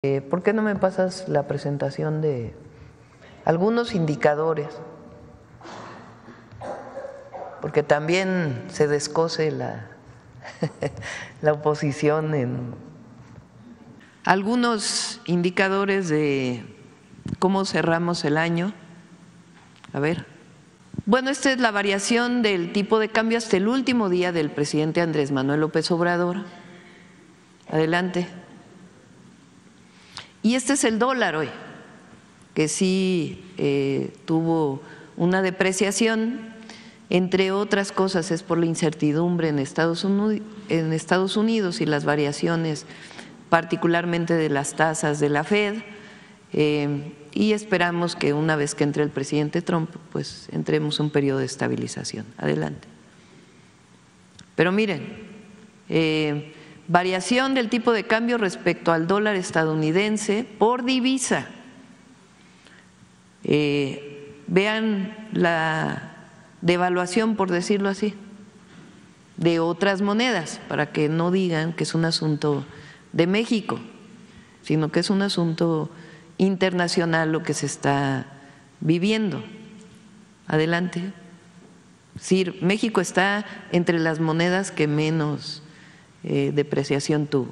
¿Por qué no me pasas la presentación de algunos indicadores? Porque también se descoce la oposición en algunos indicadores de cómo cerramos el año. A ver. Bueno, esta es la variación del tipo de cambio hasta el último día del presidente Andrés Manuel López Obrador. Adelante. Y este es el dólar hoy, que sí tuvo una depreciación, entre otras cosas es por la incertidumbre en Estados Unidos y las variaciones particularmente de las tasas de la Fed, y esperamos que una vez que entre el presidente Trump, pues entremos en un periodo de estabilización. Adelante. Pero miren, variación del tipo de cambio respecto al dólar estadounidense por divisa. Vean la devaluación, por decirlo así, de otras monedas, para que no digan que es un asunto de México, sino que es un asunto internacional lo que se está viviendo. Adelante. Es decir, México está entre las monedas que menos depreciación tuvo.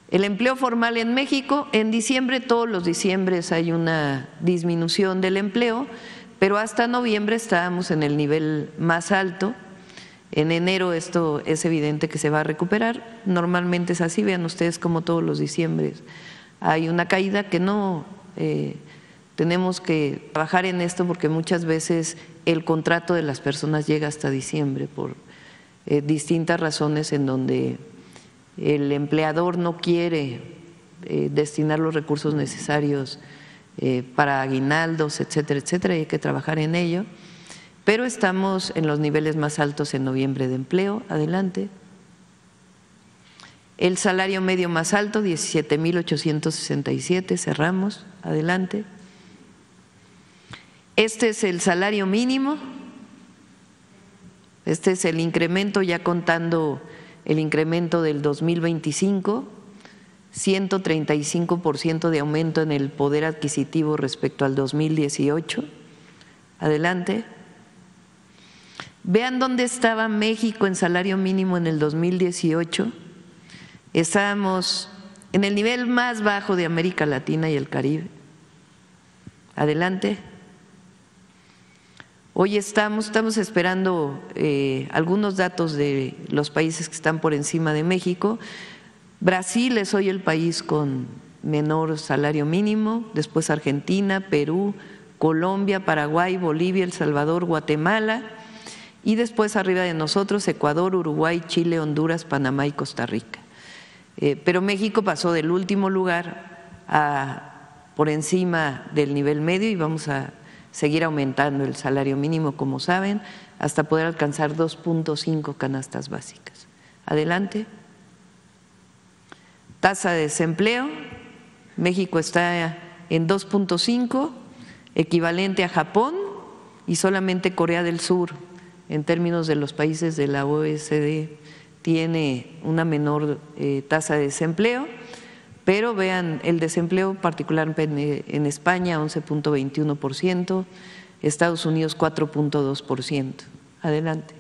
El empleo formal en México, en diciembre, todos los diciembres hay una disminución del empleo, pero hasta noviembre estábamos en el nivel más alto. En enero esto es evidente que se va a recuperar, normalmente es así, vean ustedes como todos los diciembres hay una caída que no tenemos que trabajar en esto porque muchas veces el contrato de las personas llega hasta diciembre por distintas razones en donde el empleador no quiere destinar los recursos necesarios para aguinaldos, etcétera, etcétera, y hay que trabajar en ello, pero estamos en los niveles más altos en noviembre de empleo. Adelante. El salario medio más alto, 17,867, cerramos. Adelante. Este es el salario mínimo. Este es el incremento, ya contando el incremento del 2025, 135% de aumento en el poder adquisitivo respecto al 2018. Adelante. Vean dónde estaba México en salario mínimo en el 2018. Estábamos en el nivel más bajo de América Latina y el Caribe. Adelante. Hoy estamos esperando algunos datos de los países que están por encima de México. Brasil es hoy el país con menor salario mínimo, después Argentina, Perú, Colombia, Paraguay, Bolivia, El Salvador, Guatemala, y después arriba de nosotros Ecuador, Uruguay, Chile, Honduras, Panamá y Costa Rica. Pero México pasó del último lugar por encima del nivel medio y vamos a seguir aumentando el salario mínimo, como saben, hasta poder alcanzar 2.5 canastas básicas. Adelante. Tasa de desempleo, México está en 2.5, equivalente a Japón y solamente Corea del Sur, en términos de los países de la OECD, tiene una menor tasa de desempleo, pero vean el desempleo particularmente en España 11.21%, Estados Unidos 4.2%. Adelante.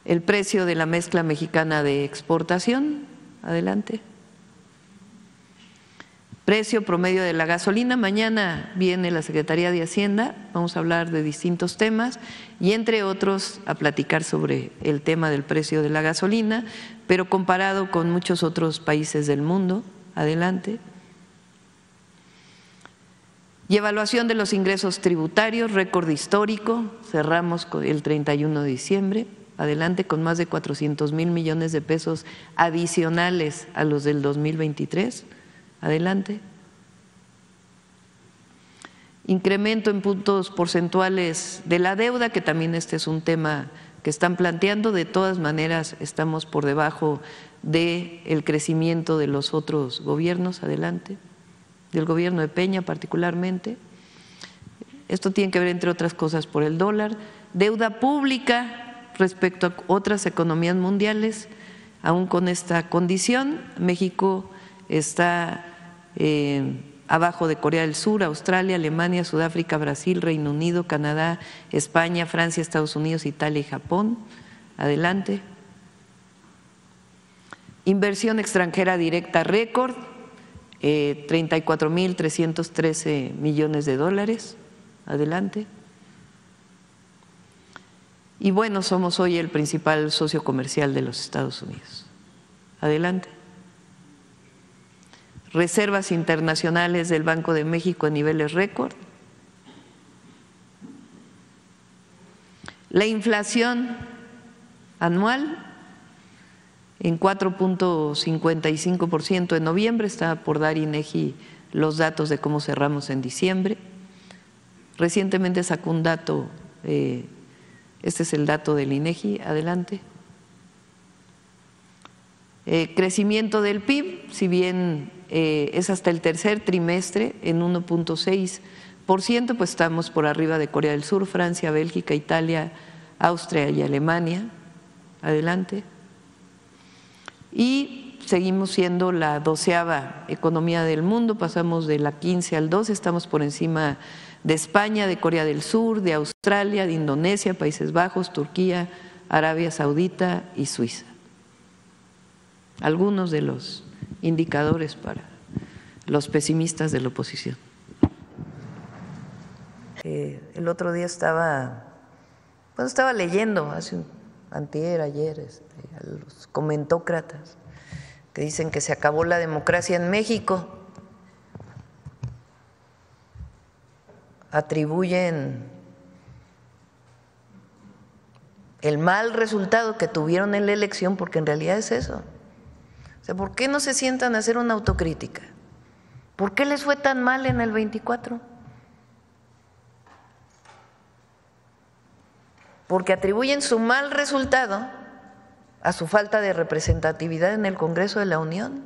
El precio de la mezcla mexicana de exportación, adelante. Precio promedio de la gasolina, mañana viene la Secretaría de Hacienda, vamos a hablar de distintos temas y entre otros a platicar sobre el tema del precio de la gasolina, pero comparado con muchos otros países del mundo. Adelante. Y evaluación de los ingresos tributarios, récord histórico, cerramos el 31 de diciembre, adelante, con más de 400,000 millones de pesos adicionales a los del 2023. Adelante. Incremento en puntos porcentuales de la deuda, que también este es un tema que están planteando. De todas maneras, estamos por debajo del crecimiento de los otros gobiernos. Adelante. Del gobierno de Peña particularmente. Esto tiene que ver, entre otras cosas, por el dólar. Deuda pública respecto a otras economías mundiales, aún con esta condición, México está abajo de Corea del Sur, Australia, Alemania, Sudáfrica, Brasil, Reino Unido, Canadá, España, Francia, Estados Unidos, Italia y Japón. Adelante. Inversión extranjera directa récord, 34.313 millones de dólares. Adelante. Y bueno, somos hoy el principal socio comercial de los Estados Unidos. Adelante. Reservas internacionales del Banco de México en niveles récord. La inflación anual en 4.55% en noviembre, está por dar INEGI los datos de cómo cerramos en diciembre. Recientemente sacó un dato, este es el dato del INEGI, adelante. Crecimiento del PIB, si bien es hasta el tercer trimestre en 1.6%, pues estamos por arriba de Corea del Sur, Francia, Bélgica, Italia, Austria y Alemania. Adelante. Y seguimos siendo la 12ª economía del mundo, pasamos de la 15 al 12, estamos por encima de España, de Corea del Sur, de Australia, de Indonesia, Países Bajos, Turquía, Arabia Saudita y Suiza. Algunos de los indicadores para los pesimistas de la oposición. El otro día estaba leyendo, ayer, a los comentócratas que dicen que se acabó la democracia en México. Atribuyen el mal resultado que tuvieron en la elección, porque en realidad es eso. O sea, ¿por qué no se sientan a hacer una autocrítica? ¿Por qué les fue tan mal en el 24? Porque atribuyen su mal resultado a su falta de representatividad en el Congreso de la Unión.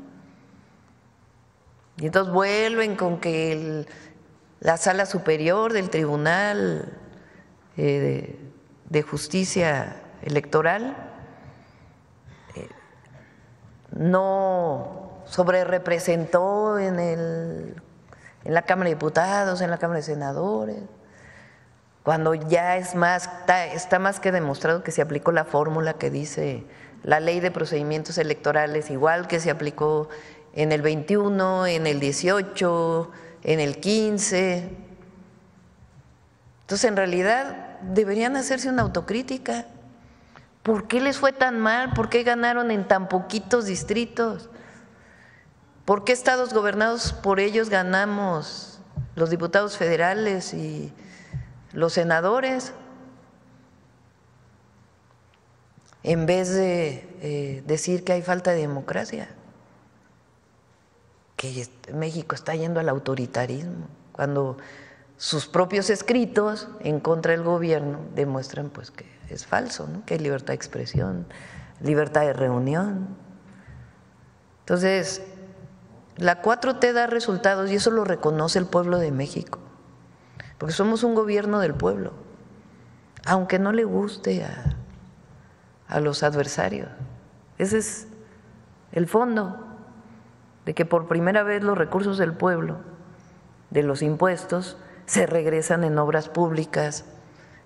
Y entonces vuelven con que la Sala Superior del Tribunal de Justicia Electoral no sobrerepresentó en la Cámara de Diputados, en la Cámara de Senadores, cuando ya está más que demostrado que se aplicó la fórmula que dice la Ley de Procedimientos Electorales, igual que se aplicó en el 21, en el 18, en el 15. Entonces, en realidad, deberían hacerse una autocrítica. ¿Por qué les fue tan mal? ¿Por qué ganaron en tan poquitos distritos? ¿Por qué estados gobernados por ellos ganamos los diputados federales y los senadores? En vez de decir que hay falta de democracia, que México está yendo al autoritarismo, cuando sus propios escritos en contra del gobierno demuestran pues que es falso, ¿no? Que hay libertad de expresión, libertad de reunión. Entonces, la 4T da resultados y eso lo reconoce el pueblo de México, porque somos un gobierno del pueblo, aunque no le guste a los adversarios. Ese es el fondo, de que por primera vez los recursos del pueblo, de los impuestos, se regresan en obras públicas,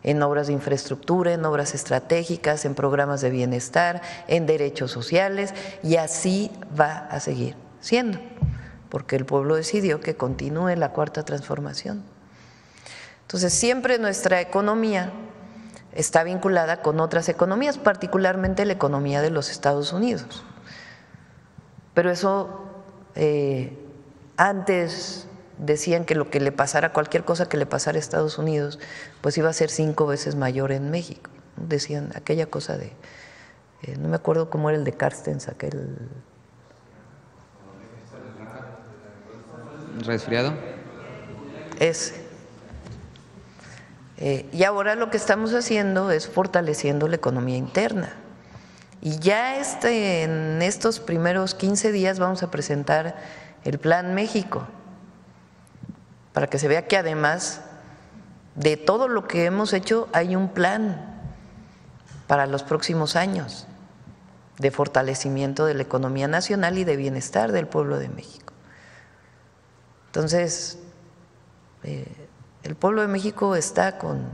en obras de infraestructura, en obras estratégicas, en programas de bienestar, en derechos sociales, y así va a seguir siendo, porque el pueblo decidió que continúe la cuarta transformación. Entonces, siempre nuestra economía está vinculada con otras economías, particularmente la economía de los Estados Unidos. Pero eso antes decían que lo que le pasara, cualquier cosa que le pasara a Estados Unidos, pues iba a ser 5 veces mayor en México. Decían aquella cosa de, no me acuerdo cómo era el de Carstens, aquel… ¿Resfriado? Ese. Y ahora lo que estamos haciendo es fortaleciendo la economía interna. Y ya en estos primeros 15 días vamos a presentar el Plan México, para que se vea que además de todo lo que hemos hecho hay un plan para los próximos años. de fortalecimiento de la economía nacional y de bienestar del pueblo de México. Entonces, el pueblo de México está con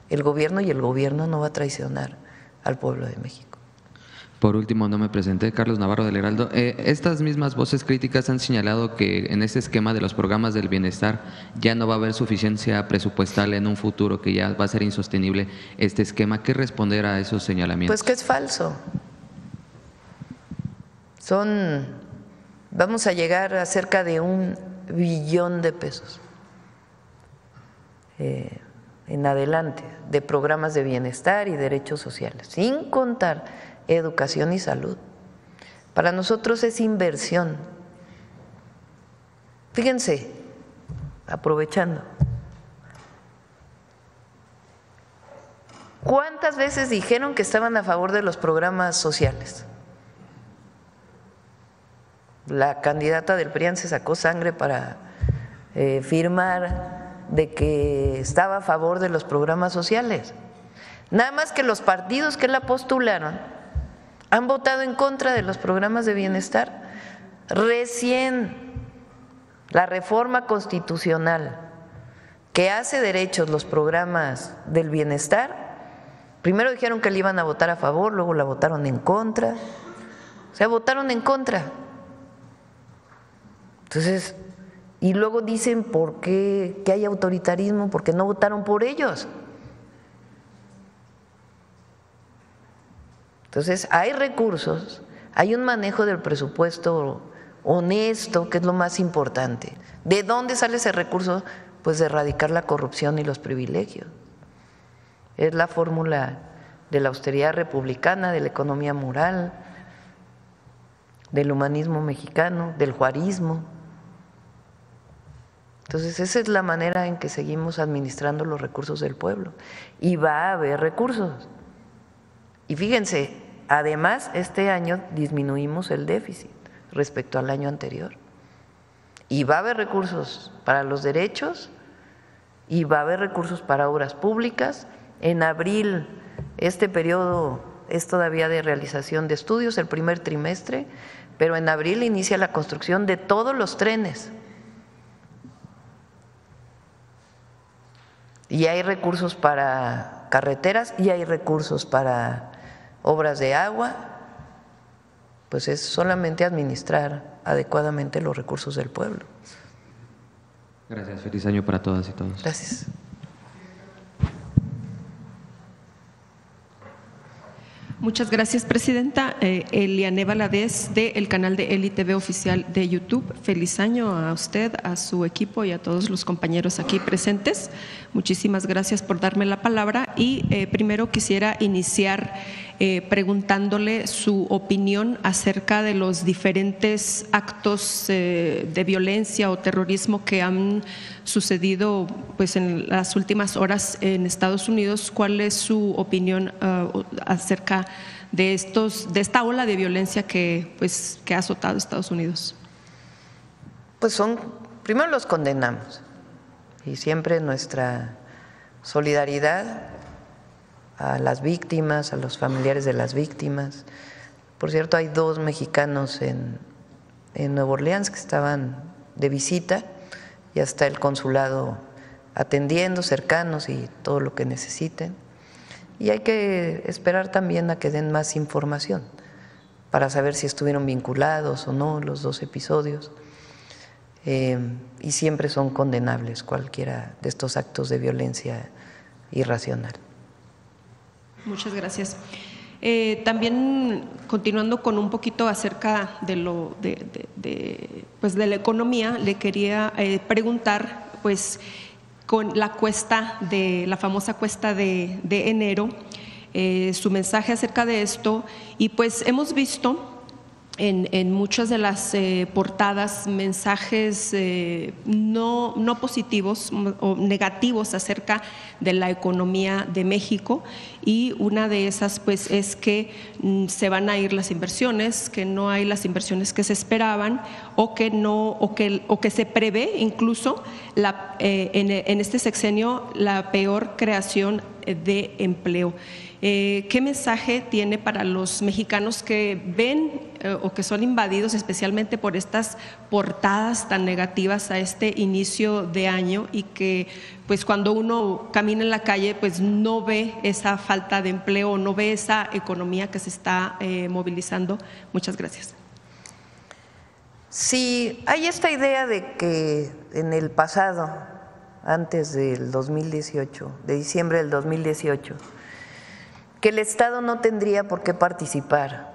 el gobierno y el gobierno no va a traicionar al pueblo de México. Por último, no me presenté, Carlos Navarro del Heraldo. Estas mismas voces críticas han señalado que en este esquema de los programas del bienestar ya no va a haber suficiencia presupuestal en un futuro, que ya va a ser insostenible este esquema. ¿Qué responder a esos señalamientos? Pues que es falso. Vamos a llegar a cerca de 1 billón de pesos en adelante de programas de bienestar y derechos sociales, sin contar educación y salud. Para nosotros es inversión. Fíjense, aprovechando, ¿cuántas veces dijeron que estaban a favor de los programas sociales? La candidata del PRIAN se sacó sangre para firmar de que estaba a favor de los programas sociales. Nada más que los partidos que la postularon han votado en contra de los programas de bienestar. Recién la reforma constitucional que hace derechos los programas del bienestar, primero dijeron que le iban a votar a favor, luego la votaron en contra, o sea, votaron en contra. Entonces, y luego dicen por qué que hay autoritarismo, porque no votaron por ellos. Entonces, hay recursos, hay un manejo del presupuesto honesto, que es lo más importante. ¿De dónde sale ese recurso? Pues de erradicar la corrupción y los privilegios. Es la fórmula de la austeridad republicana, de la economía moral, del humanismo mexicano, del juarismo. Entonces, esa es la manera en que seguimos administrando los recursos del pueblo. Y va a haber recursos. Y fíjense, además, este año disminuimos el déficit respecto al año anterior. Y va a haber recursos para los derechos y va a haber recursos para obras públicas. En abril, este periodo es todavía de realización de estudios, el primer trimestre, pero en abril inicia la construcción de todos los trenes. Y hay recursos para carreteras y hay recursos para obras de agua, pues es solamente administrar adecuadamente los recursos del pueblo. Gracias, feliz año para todas y todos. Gracias. Muchas gracias, presidenta. Eliane Valadez, del canal de Eli TV oficial de YouTube. Feliz año a usted, a su equipo y a todos los compañeros aquí presentes. Muchísimas gracias por darme la palabra y primero quisiera iniciar preguntándole su opinión acerca de los diferentes actos de violencia o terrorismo que han sucedido pues en las últimas horas en Estados Unidos. ¿Cuál es su opinión acerca de esta ola de violencia que ha azotado a Estados Unidos? Pues primero los condenamos y siempre nuestra solidaridad a las víctimas, a los familiares de las víctimas. Por cierto, hay 2 mexicanos en Nueva Orleans que estaban de visita y hasta el consulado atendiendo, cercanos y todo lo que necesiten. Y hay que esperar también a que den más información para saber si estuvieron vinculados o no los 2 episodios. Y siempre son condenables cualquiera de estos actos de violencia irracional. Muchas gracias. También continuando con un poquito acerca de la economía, le quería preguntar, pues, con la famosa cuesta de enero, su mensaje acerca de esto, y pues hemos visto en muchas de las portadas mensajes no positivos o negativos acerca de la economía de México, y una de esas pues es que se van a ir las inversiones, que no hay las inversiones que se esperaban o que se prevé incluso en este sexenio la peor creación de empleo. ¿Qué mensaje tiene para los mexicanos que ven o que son invadidos especialmente por estas portadas tan negativas a este inicio de año y que pues cuando uno camina en la calle pues no ve esa falta de empleo, no ve esa economía que se está movilizando? Muchas gracias. Sí, hay esta idea de que en el pasado, antes del 2018, de diciembre del 2018, que el Estado no tendría por qué participar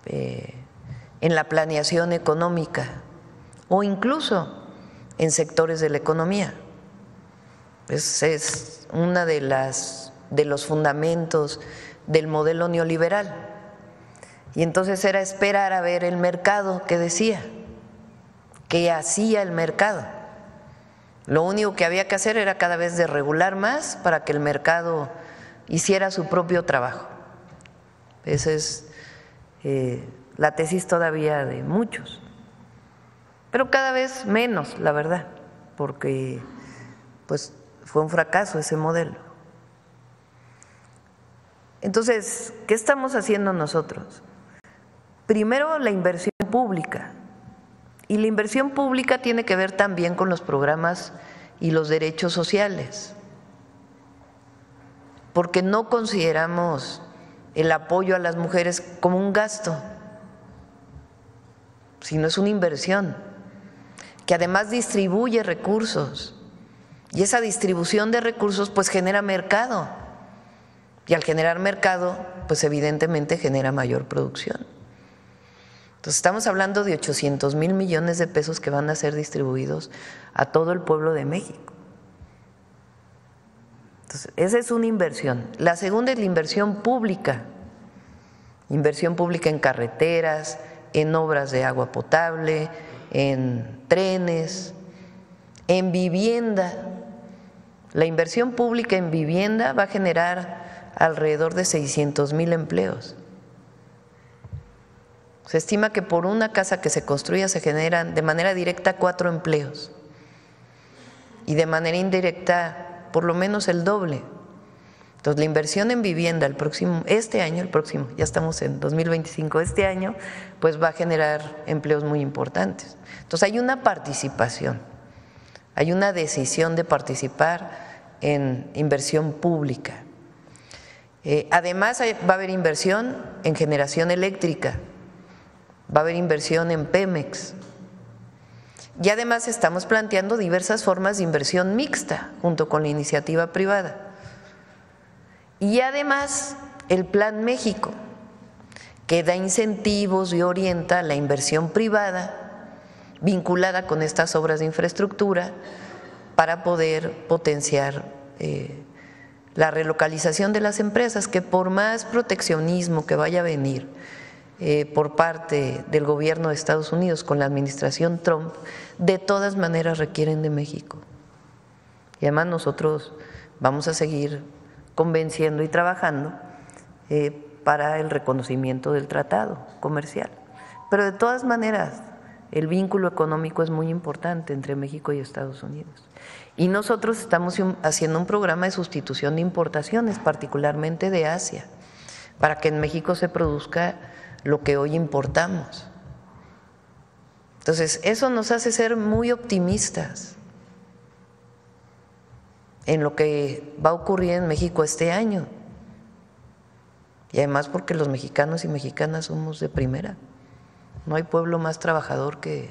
en la planeación económica o incluso en sectores de la economía. Es una de los fundamentos del modelo neoliberal. Y entonces era esperar a ver el mercado qué decía, qué hacía el mercado. Lo único que había que hacer era cada vez desregular más para que el mercado hiciera su propio trabajo. Esa es la tesis todavía de muchos, pero cada vez menos, la verdad, porque pues fue un fracaso ese modelo. Entonces, ¿qué estamos haciendo nosotros? Primero, la inversión pública, y la inversión pública tiene que ver también con los programas y los derechos sociales, porque no consideramos el apoyo a las mujeres como un gasto, sino es una inversión que además distribuye recursos, y esa distribución de recursos pues genera mercado, y al generar mercado pues evidentemente genera mayor producción. Entonces estamos hablando de 800,000 millones de pesos que van a ser distribuidos a todo el pueblo de México. Entonces, esa es una inversión. La segunda es la inversión pública en carreteras, en obras de agua potable, en trenes, en vivienda. La inversión pública en vivienda va a generar alrededor de 600,000 empleos. Se estima que por una casa que se construya se generan de manera directa 4 empleos y de manera indirecta por lo menos el doble. Entonces la inversión en vivienda este año, ya estamos en 2025, este año, pues va a generar empleos muy importantes. Entonces hay una participación, hay una decisión de participar en inversión pública. Además va a haber inversión en generación eléctrica, va a haber inversión en Pemex. Y además estamos planteando diversas formas de inversión mixta junto con la iniciativa privada. Y además el Plan México, que da incentivos y orienta la inversión privada vinculada con estas obras de infraestructura para poder potenciar la relocalización de las empresas, que por más proteccionismo que vaya a venir por parte del gobierno de Estados Unidos con la administración Trump, de todas maneras requieren de México. Y además nosotros vamos a seguir convenciendo y trabajando para el reconocimiento del tratado comercial. Pero de todas maneras, el vínculo económico es muy importante entre México y Estados Unidos. Y nosotros estamos haciendo un programa de sustitución de importaciones, particularmente de Asia, para que en México se produzca lo que hoy importamos. Entonces, eso nos hace ser muy optimistas en lo que va a ocurrir en México este año. Y además porque los mexicanos y mexicanas somos de primera. No hay pueblo más trabajador que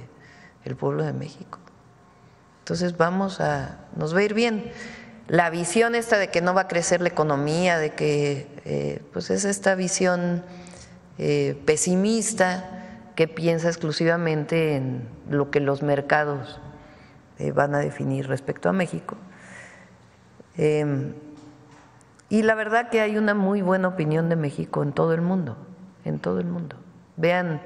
el pueblo de México. Entonces nos va a ir bien. La visión esta de que no va a crecer la economía, de que pues es esta visión pesimista que piensa exclusivamente en lo que los mercados van a definir respecto a México. Y la verdad que hay una muy buena opinión de México en todo el mundo, Vean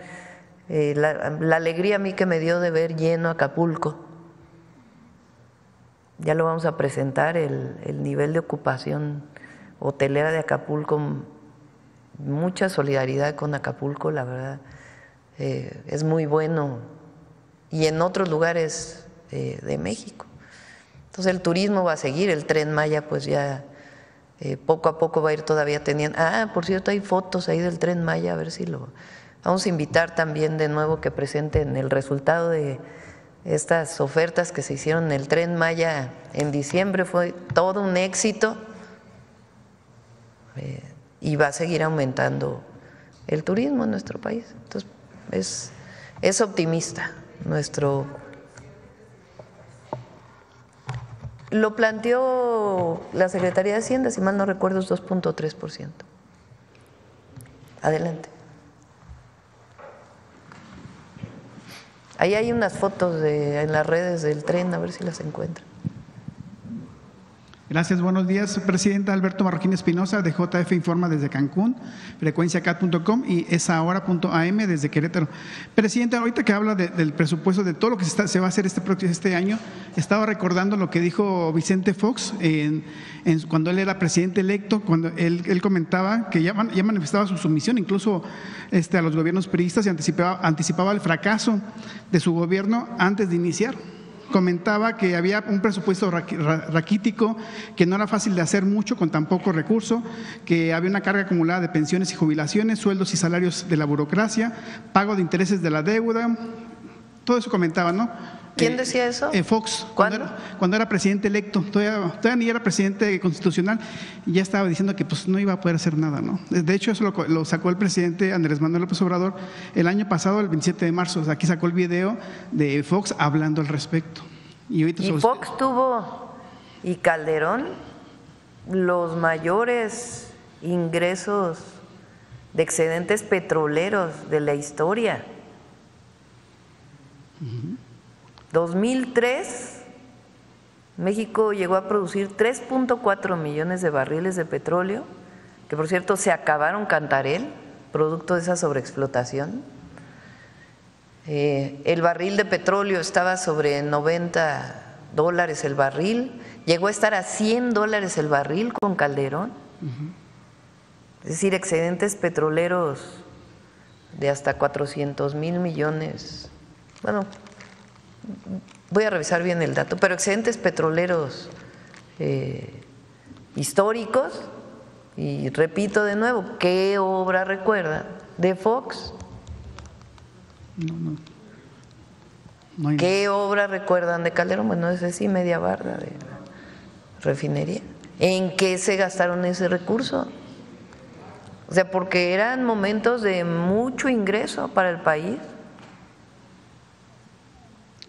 la alegría a mí que me dio de ver lleno Acapulco. Ya lo vamos a presentar, el nivel de ocupación hotelera de Acapulco, mucha solidaridad con Acapulco, la verdad, es muy bueno, y en otros lugares de México. Entonces el turismo va a seguir, el Tren Maya pues ya poco a poco va a ir todavía teniendo. Por cierto, hay fotos ahí del Tren Maya, a ver si lo vamos a invitar también de nuevo que presenten el resultado de estas ofertas que se hicieron en el Tren Maya en diciembre. Fue todo un éxito y va a seguir aumentando el turismo en nuestro país. Entonces es optimista nuestro. Lo planteó la Secretaría de Hacienda, si mal no recuerdo, es 2.3%. Adelante. Ahí hay unas fotos en las redes del tren, a ver si las encuentran. Gracias, buenos días, Presidenta. Alberto Marroquín Espinosa, de JF Informa desde Cancún, frecuenciacat.com y esahora.am desde Querétaro. Presidenta, ahorita que habla del presupuesto, de todo lo que se va a hacer este año, estaba recordando lo que dijo Vicente Fox cuando él era presidente electo, cuando él comentaba que ya manifestaba su sumisión incluso a los gobiernos priistas y anticipaba el fracaso de su gobierno antes de iniciar. Comentaba que había un presupuesto raquítico, que no era fácil de hacer mucho con tan poco recurso, que había una carga acumulada de pensiones y jubilaciones, sueldos y salarios de la burocracia, pago de intereses de la deuda, todo eso comentaba, ¿no? ¿Quién decía eso? Fox, ¿Cuándo? Cuando era presidente electo, todavía ni era presidente constitucional, y ya estaba diciendo que pues no iba a poder hacer nada, ¿no? De hecho, eso lo sacó el presidente Andrés Manuel López Obrador el año pasado, el 27 de marzo. O sea, aquí sacó el video de Fox hablando al respecto. Y Fox tuvo, y Calderón, los mayores ingresos de excedentes petroleros de la historia. 2003, México llegó a producir 3.4 millones de barriles de petróleo, que por cierto se acabaron Cantarell, producto de esa sobreexplotación. El barril de petróleo estaba sobre $90 el barril, llegó a estar a $100 el barril con Calderón. Es decir, excedentes petroleros de hasta 400,000 millones. Bueno, voy a revisar bien el dato, pero excedentes petroleros históricos. Y repito de nuevo, ¿qué obra recuerda de Fox? No ¿Qué obra recuerdan de Calderón? Bueno, ese sí, media barda de la refinería. ¿En qué se gastaron ese recurso? O sea, porque eran momentos de mucho ingreso para el país.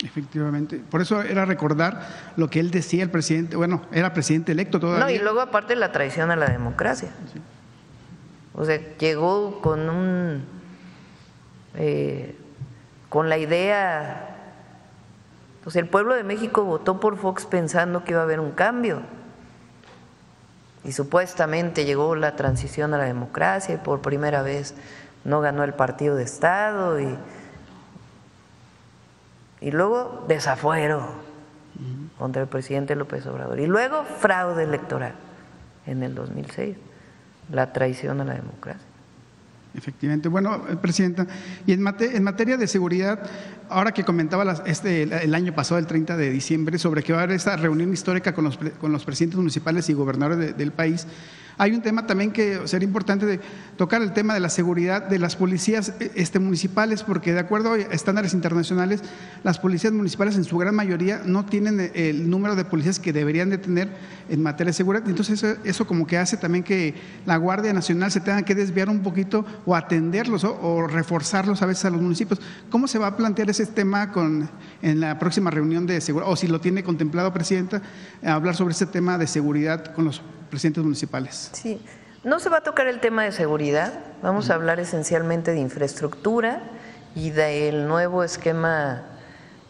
Efectivamente, por eso era recordar lo que él decía, el presidente, bueno, era presidente electo todavía. No, y luego aparte la traición a la democracia. Sí. O sea, llegó con con la idea, pues el pueblo de México votó por Fox pensando que iba a haber un cambio. Y supuestamente llegó la transición a la democracia y por primera vez no ganó el partido de Estado y luego desafuero contra el presidente López Obrador. Y luego fraude electoral en el 2006, la traición a la democracia. Efectivamente. Bueno, Presidenta, y en materia de seguridad, ahora que comentaba el año pasado, el 30 de diciembre, sobre que va a haber esta reunión histórica con los presidentes municipales y gobernadores del país, hay un tema también que sería importante de tocar, el tema de la seguridad de las policías municipales, porque de acuerdo a estándares internacionales, las policías municipales en su gran mayoría no tienen el número de policías que deberían de tener en materia de seguridad. Entonces eso como que hace también que la Guardia Nacional se tenga que desviar un poquito o atenderlos o reforzarlos a veces a los municipios. ¿Cómo se va a plantear ese tema en la próxima reunión de seguridad? O si lo tiene contemplado, Presidenta, hablar sobre ese tema de seguridad con los presidentes municipales. Sí, no se va a tocar el tema de seguridad, vamos a hablar esencialmente de infraestructura y del nuevo esquema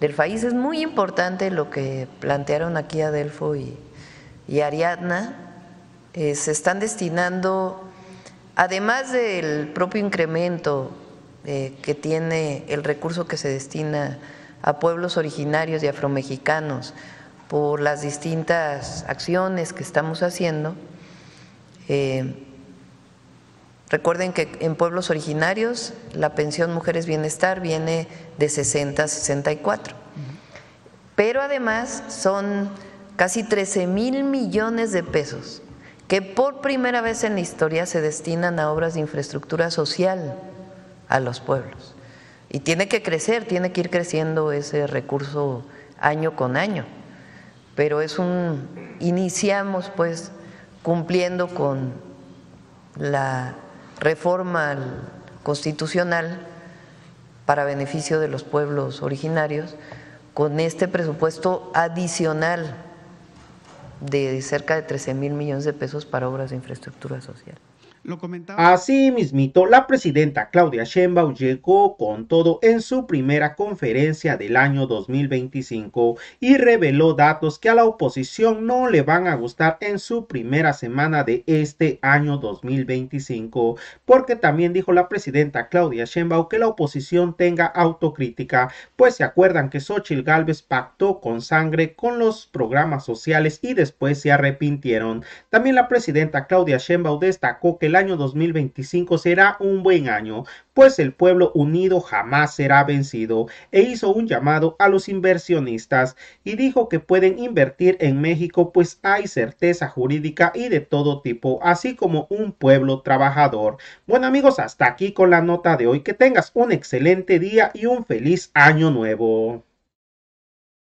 del país. Es muy importante lo que plantearon aquí Adelfo y Ariadna. Se están destinando, además del propio incremento que tiene el recurso que se destina a pueblos originarios y afromexicanos por las distintas acciones que estamos haciendo. Recuerden que en pueblos originarios la pensión Mujeres Bienestar viene de 60 a 64, pero además son casi 13,000 millones de pesos que por primera vez en la historia se destinan a obras de infraestructura social a los pueblos. Y tiene que crecer, tiene que ir creciendo ese recurso año con año. Pero iniciamos pues cumpliendo con la reforma constitucional para beneficio de los pueblos originarios, con este presupuesto adicional de cerca de 13,000 millones de pesos para obras de infraestructura social. Lo comentaba. Así mismito, la presidenta Claudia Sheinbaum llegó con todo en su primera conferencia del año 2025 y reveló datos que a la oposición no le van a gustar en su primera semana de este año 2025, porque también dijo la presidenta Claudia Sheinbaum que la oposición tenga autocrítica, pues se acuerdan que Xóchitl Gálvez pactó con sangre con los programas sociales y después se arrepintieron. También la presidenta Claudia Sheinbaum destacó que el año 2025 será un buen año, pues el pueblo unido jamás será vencido, e hizo un llamado a los inversionistas y dijo que pueden invertir en México pues hay certeza jurídica y de todo tipo, así como un pueblo trabajador. Bueno amigos, hasta aquí con la nota de hoy, que tengas un excelente día y un feliz año nuevo.